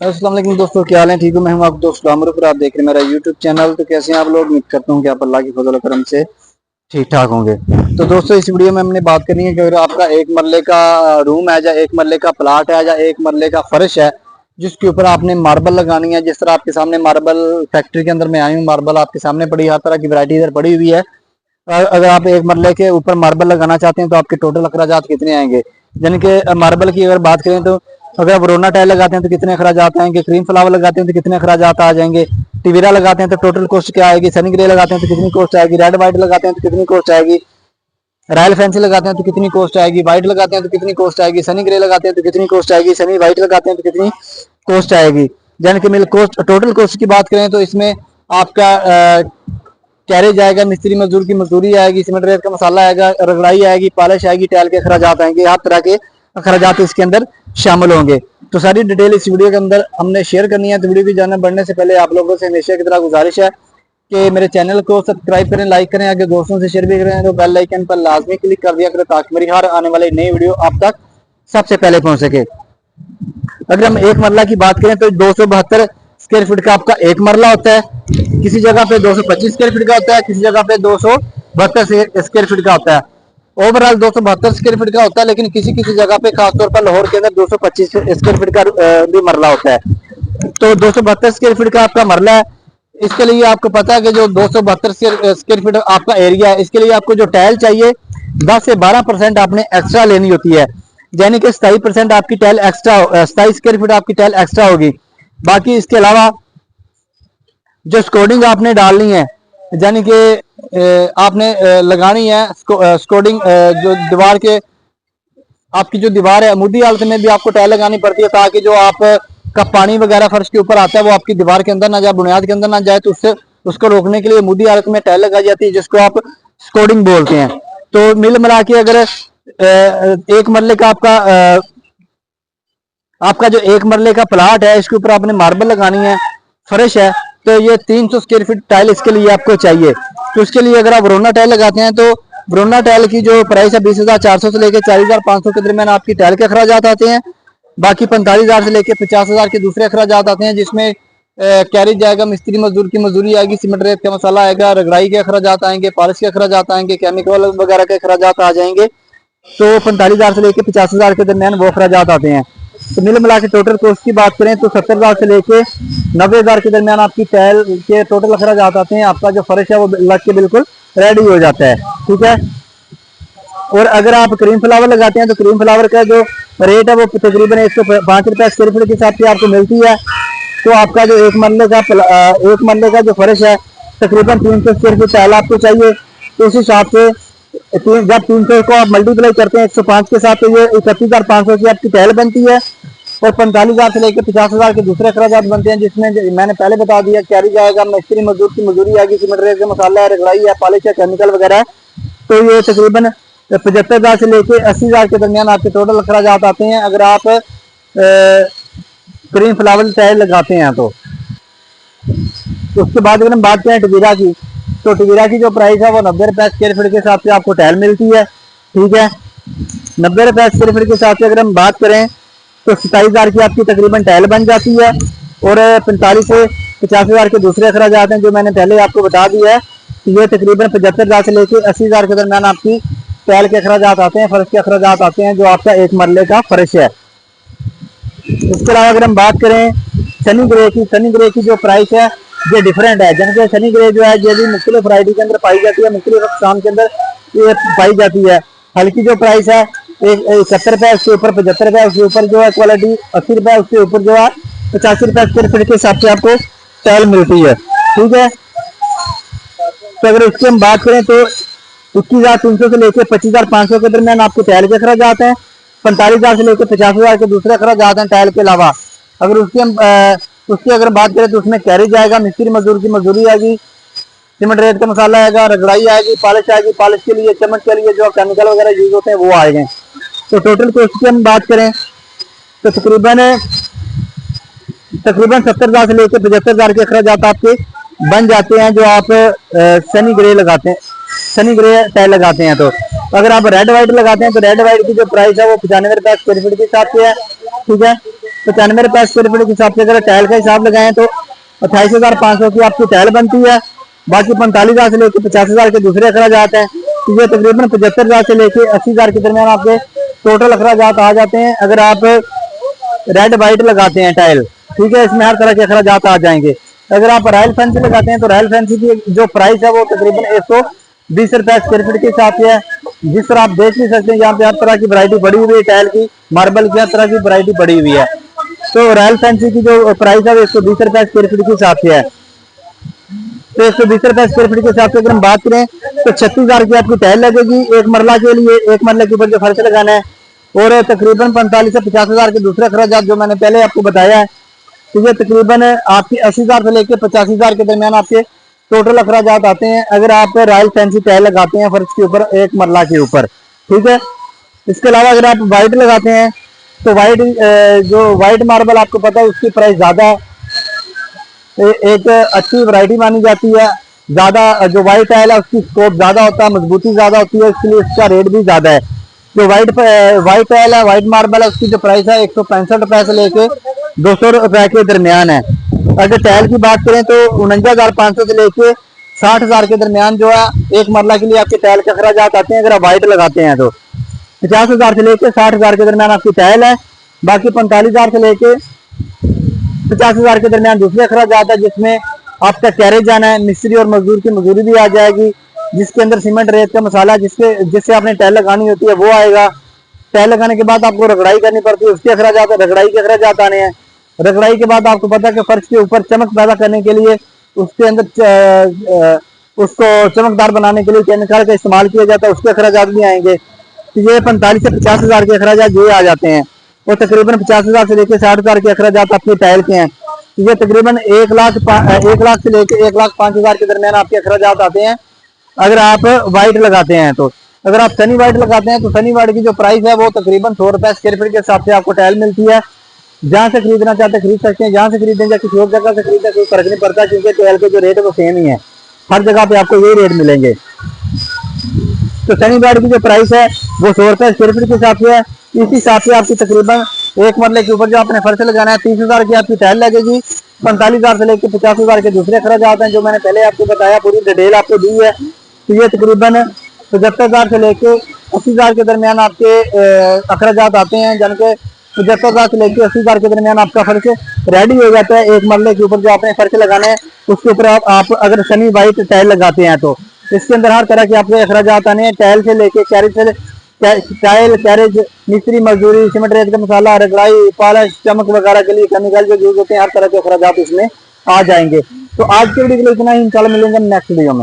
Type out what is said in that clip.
अस्सलाम वालेकुम दोस्तों, क्या हाल है? ठीक हूँ। मैं हूँ आपका दोस्त आमर पर, आप देख रहे हैं मेरा यूट्यूब चैनल। तो कैसे हैं आप लोग? उम्मीद करता हूँ कि आप अल्लाह की फजल करम से ठीक ठाक होंगे। तो दोस्तों, इस वीडियो में हमने बात करनी है कि अगर आपका एक मरले का रूम है, या एक मरले का प्लाट है, या एक मरले का फर्श है, जिसके ऊपर आपने मार्बल लगानी है। जिस तरह आपके सामने मार्बल फैक्ट्री के अंदर मैं आई हूँ, मार्बल आपके सामने पड़ी, हर तरह की वैरायटी इधर पड़ी हुई है। अगर आप एक मरले के ऊपर मार्बल लगाना चाहते हैं तो आपके टोटल अखराजात कितने आएंगे? यानी कि मार्बल की अगर बात करें तो अगर आप रोना टाइल लगाते हैं तो कितने अखराजात आएंगे, क्रीम फ्लावर लगाते हैं तो कितने अखराजात आ जाएंगे, टिवेरा लगाते हैं तो टोटल कॉस्ट क्या आएगी, सनी ग्रे लगाते हैं तो कितनी कॉस्ट आएगी, रेड व्हाइट लगाते हैं तो कितनी कॉस्ट आएगी, रॉयल फैंसी लगाते हैं तो कितनी कॉस्ट आएगी, व्हाइट लगाते हैं तो कितनी कॉस्ट आएगी, सनी ग्रे लगाते हैं तो कितनी कॉस्ट आएगी, सनी व्हाइट लगाते हैं तो कितनी कॉस्ट आएगी। यानी कि मिल कॉस्ट टोटल कॉस्ट की बात करें तो इसमें आपका कैरेज आएगा, मिस्त्री मजदूर की मजदूरी आएगी, सीमेंट रेत का मसाला आएगा, रगड़ाई आएगी, पॉलिश आएगी, टाइल के अखराजात आएंगे, हर तरह के अखराजात इसके अंदर शामिल होंगे। तो सारी डिटेल इस वीडियो के अंदर हमने शेयर करनी है। तो वीडियो की जानना बढ़ने से पहले आप लोगों से हमेशा की तरह गुजारिश है कि मेरे चैनल को सब्सक्राइब करें, लाइक करें, आगे दोस्तों से शेयर भी करें, तो बेल आइकन पर लाजमी क्लिक कर दिया करें ताकि मेरी हर आने वाली नई वीडियो आप तक सबसे पहले पहुंच सके। अगर हम एक मरला की बात करें तो 272 स्क्वायर फीट का आपका एक मरला होता है। किसी जगह पे 225 स्क्वायर फीट का होता है, किसी जगह पे 272 स्क्वायर फीट का होता है। ओवरऑल 272 स्क्वायर फीट का होता है, लेकिन किसी किसी जगह पे खासतौर पर लाहौर के अंदर 225 स्क्वायर फीट का भी मरला होता है। तो 272 स्क्वायर फीट का आपका मरला है। इसके लिए आपको पता है कि जो 272 स्क्वायर फीट आपका एरिया है, इसके लिए आपको जो टाइल चाहिए 10 से 12% आपने एक्स्ट्रा लेनी होती है। यानी कि 27% आपकी टाइल एक्स्ट्रा, 27 स्क्वायर फीट आपकी टाइल एक्स्ट्रा होगी। बाकी इसके अलावा जो स्कोडिंग आपने डालनी है, यानी कि आपने लगानी है स्कोडिंग, जो दीवार के आपकी जो दीवार है मुद्दी हालत में भी आपको टाइल लगानी पड़ती है, ताकि जो आप का पानी वगैरह फर्श के ऊपर आता है वो आपकी दीवार के अंदर ना जाए, बुनियाद के अंदर ना जाए। तो उससे उसको रोकने के लिए मुद्दी हालत में टाइल लगाई जाती है, जिसको आप स्कोडिंग बोलते हैं। तो मिल मिला के अगर एक मरले का आपका जो एक मरले का प्लाट है, इसके ऊपर आपने मार्बल लगानी है, फर्श है, तो ये 300 स्क्वायर फीट टाइल इसके लिए आपको चाहिए। तो इसके लिए अगर आप वरोना टाइल लगाते हैं तो वरोना टाइल की जो प्राइस है 20,400 से लेकर 40,500 के दरमियान आपकी टाइल के अखराजात आते हैं। बाकी 45,000 से लेकर 50,000 के दूसरे अखराजात आते हैं, जिसमें कैरेज जाएगा, मिस्त्री मजदूर की मजदूरी आएगी, सीमेंट रेत का मसाला आएगा, रगड़ाई के अखराजात आएंगे, पॉलिश के अखराजात आएंगे, केमिकल वगैरह के अखराजात आ जाएंगे। तो 45,000 से लेकर 50,000 के दरमियान वो अखराजात आते हैं। तो मिल मिला के टोटल कॉस्ट की बात करें तो 70,000 से लेके 90,000 के दरमियान आपकी टाइल के टोटल अखराजात आते हैं। आपका जो फर्श है वो लग के बिल्कुल रेडी हो जाता है। ठीक है। और अगर आप क्रीम फ्लावर लगाते हैं तो क्रीम फ्लावर का जो रेट है वो तकरीबन 105 रुपये स्क्वायर फीट के हिसाब से आपको मिलती है। तो आपका जो एक मरले का जो फर्श है तकरीबन 300 स्क्वायर फीट टाइल आपको चाहिए। तो उस हिसाब से जब 300 को आप मल्टीप्लाई करते हैं 105 के साथ, तो ये 31,500 की आपकी टाइल बनती है। और 45,000 से लेकर 50,000 के दूसरे अखराजात बनते हैं, जिसमें मैंने पहले बता दिया, कैरी जाएगा, मिस्त्री मजदूर की मजदूरी आएगी, सीमेंट रेत का मसाला है, रगड़ाई है, पॉलिश है, केमिकल वगैरह है। तो ये तकरीबन 75,000 से लेकर 80,000 के दरमियान आपके टोटल अखराजात आते हैं, अगर आप क्रीम फ्लावर टाइल लगाते हैं तो। उसके बाद अगर हम बात करें टवीरा की, तो टवीरा की जो प्राइस है वो 90 रुपए स्क्वायर फीट के हिसाब से आपको टाइल मिलती है। ठीक है। 90 रुपए स्क्वायर फीट के हिसाब से अगर हम बात करें तो 27,000 की आपकी तकरीबन टाइल बन जाती है। और 45 से 50,000 के दूसरे अखराजात हैं जो मैंने पहले आपको बता दिया है। तो ये तकरीबन 75,000 से लेकर 80,000 के दरमियान आपकी टाइल के अखराजात आते हैं, फर्श के अखराजात आते हैं, जो आपका एक मरले का फर्श है। इसके अलावा अगर हम बात करें सनी ग्रे की जो प्राइस है ये डिफरेंट है। जैसे सनी ग्रे जो है ये भी मुख्तलिफ वैरायटी के अंदर पाई जाती है, मुख्तलिफ अक़साम के अंदर ये पाई जाती है। हल्की जो प्राइस है 71 रुपए, उसके ऊपर 75 रुपए, उसके ऊपर जो है क्वालिटी 80 रुपए, उसके ऊपर जो है 85 रुपए स्क्वायर फीट के हिसाब से आपको टाइल मिलती है। ठीक है। तो अगर इसकी हम बात करें तो 21,300 से लेकर 25,500 के दरमियान आपको टाइल के अखराजात हैं। 45,000 से लेकर 50,000 के दूसरे अखराजात हैं टाइल के अलावा। अगर उसकी अगर बात करें तो उसमें कैरेज जाएगा, मिस्त्री मजदूर की मजदूरी आएगी, सीमेंट रेत का मसाला आएगा, रगड़ाई आएगी, पॉलिश आएगी, पॉलिश के लिए चमक के लिए जो केमिकल वगैरह यूज होते हैं वो आएंगे। तो टोटल कॉस्ट की हम बात करें तो तकरीबन 70,000 से लेकर 75,000 के अखराजात आपके बन जाते हैं, जो आप सनी ग्रे लगाते हैं, सनी ग्रे टाइल लगाते हैं। तो अगर आप रेड व्हाइट लगाते हैं तो रेड व्हाइट की जो प्राइस है वो 95 रुपए स्क्वायर फीट के हिसाब से है। ठीक है। ₹95 स्क्वायर फीट के हिसाब से अगर टाइल का हिसाब लगाएं तो 28,500 की आपकी टाइल बनती है। बाकी 45,000 से लेकर 50,000 के दूसरे अखराजात हैं। तो ये तकरीबन 75,000 से लेकर 80,000 के दरमियान आपके टोटल अखराजात आ जाते हैं। अगर आप रेड वाइट लगाते हैं टाइल, ठीक है, इसमें हर तरह के अखराजात आ जाएंगे। अगर आप रॉयल फैंसी लगाते हैं तो रॉयल फैंसी की जो प्राइस है वो तकरीबन ₹120 स्क्वायर फीट के हिसाब से है। जिस तरह आप देख नहीं सकते हैं यहाँ पे हर तरह की वैरायटी बढ़ी हुई है, टाइल की, मार्बल की हर तरह की वैरायटी बढ़ी हुई है। तो रॉयल फैंसी की जो प्राइस है वो ₹120 स्क्वायर फीट के हिसाब से है। तो ₹120 स्क्वायर फीट के हिसाब से अगर हम बात करें तो 36,000 की आपकी टाइल लगेगी एक मरला के लिए, एक मरले के ऊपर जो फर्श लगाना है। और तकरीबन 45 से 50,000 के दूसरे अखराजात जो मैंने पहले आपको बताया है। तो ये तकरीबन आपकी 80,000 से लेकर 85,000 के दरमियान आपके टोटल अखराजात आते हैं अगर आप रॉयल फैंसी टाइल लगाते हैं फर्श के ऊपर एक मरला के ऊपर, ठीक है। इसके अलावा अगर आप वाइट लगाते हैं तो वाइट जो वाइट मार्बल आपको पता है उसकी प्राइस ज्यादा है, एक अच्छी वैरायटी मानी जाती है। ज्यादा जो वाइट टाइल है उसकी स्कोप ज्यादा होता है, मजबूती ज्यादा होती है, इसलिए इसका रेट भी ज्यादा है। जो वाइट टाइल है, वाइट मार्बल है, उसकी जो प्राइस है ₹165 से लेके ₹200 के दरमियान है। अगर टाइल की बात करें तो 49,500 से लेके 60,000 के दरमियान जो है एक मरला के लिए आपके टाइल के अखराजात आते हैं अगर आप वाइट लगाते हैं तो। 50,000 से लेके 60,000 के दरमियान आपकी टाइल है। बाकी 45,000 से लेके 50,000 के दरमियान दूसरे अखराजात है जिसमें आपका कैरेज जाना है, मिस्त्री और मजदूर की मजदूरी भी आ जाएगी, जिसके अंदर सीमेंट रेत का मसाला जिससे आपने टाइल लगानी होती है वो आएगा। टाइल लगाने के बाद आपको रगड़ाई करनी पड़ती है, उसके अखराजात, रगड़ाई के अखराजात आने हैं। रगड़ाई के बाद आपको पता है कि फर्श के ऊपर चमक पैदा करने के लिए उसके अंदर उसको चमकदार बनाने के लिए केमिकल का इस्तेमाल किया जाता है, उसके अखराजात भी आएंगे। तो ये 45 से 50,000 के अखराजात ये आ जाते हैं। और तकरीबन 50,000 से लेकर 60,000 के अखराजात आपके टाइल के हैं। तो ये तकरीबन 1 लाख से लेकर 1,05,000 के दरमियान आपके अखराजात आते हैं अगर आप वाइट लगाते हैं तो। अगर आप सनी वाइट लगाते हैं तो सनी वाइट की जो प्राइस है वो तकरीबन ₹100 स्क्वायर फीट के हिसाब से आपको टाइल मिलती है। जहां से खरीदना चाहते खरीद सकते हैं, जहां से खरीदें या किसी और जगह से खरीदें कोई फर्क नहीं पड़ता, क्योंकि टाइल के जो रेट है वो सेम ही है, हर जगह पे आपको यही रेट मिलेंगे। तो सनी वाइट की जो प्राइस है वो ₹100 स्क्वायर फीट के हिसाब से है। इस हिसाब से आपकी तकरीबन एक मरले के ऊपर जो आपने फर्श लगाना है 30,000 की आपकी टाइल लगेगी। 45,000 से लेकर 50,000 के दूसरे अखराजात हैं जो मैंने पहले आपको बताया, पूरी डिटेल आपको दी है। तो ये तकरीबन 75,000 से लेकर 80,000 के दरमियान आपके अखराजात आते हैं, यानी कि 75,000 से लेकर 80,000 के दरमियान आपका फर्श रेडी हो जाता है। एक मरले के ऊपर जो आपने फर्श लगाना है उसके ऊपर आप अगर सनी वाइट टाइल लगाते हैं तो इसके अंदर हर तरह के आपके अखराजात आने हैं, टाइल से लेके टाइल, कैरेज, मिस्त्री मजदूरी, सीमेंट रेत का मसाला, रगड़ाई, पॉलिश, चमक वगैरह के लिए केमिकल जो यूज होते हैं, हर तरह के अखराजात इसमें आ जाएंगे। तो आज के वीडियो के लिए इतना ही, इंशाल्लाह मिलेंगे नेक्स्ट वीडियो में।